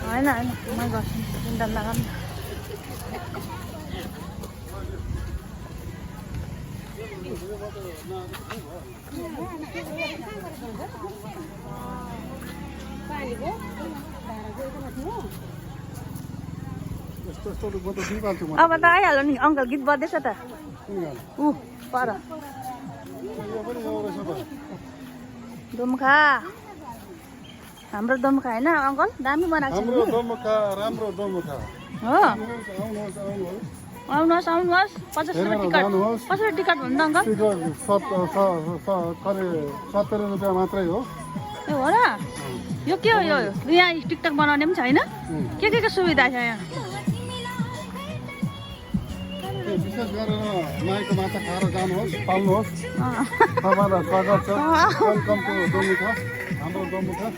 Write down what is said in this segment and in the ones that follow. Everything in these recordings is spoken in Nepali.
होइन होइन मै गर्छु चिन्ता नगर्नु अब त आइहाल्यो नि अङ्कल गीत बज्दैछ त ऊ पर दुम्खा हाम्रो दुम्खा होइन अङ्कल दामी बनाएको छ हो आउनुहोस् आउनुहोस् 50 रुपियाँ टिकट कसरी टिकट भन्नु अङ्कल 70 रुपियाँ मात्रै हो ए हो र यो के हो यो यहाँ टिकटक बनाउने पनि छैन के सुविधा छ यहाँ विशेष गरेर माईको माछा खाएर जानुहोस् पाल्नुहोस् तपाईँलाई स्वागत छ वेलकम टु दोमुखा हाम्रो दोमुखा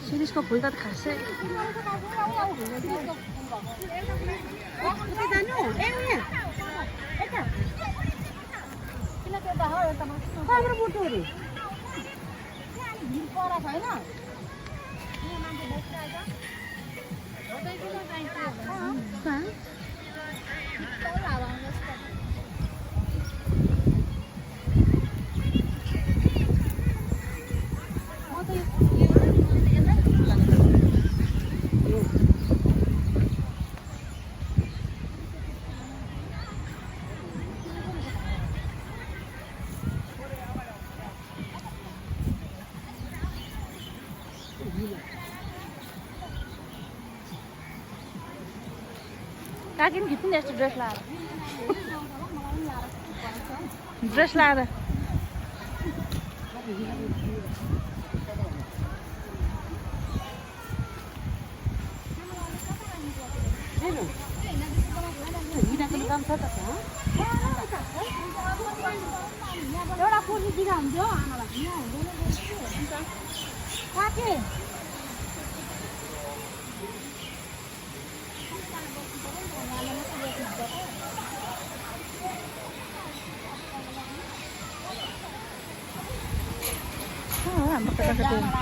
शिरीषको फुल त खासै काकी पनि खिच्नु नि यस्तो ड्रेस लाएर एउटा कुर्ती दिँदा हुन्थ्यो आमालाई काकी हाम्रो केटाकेटी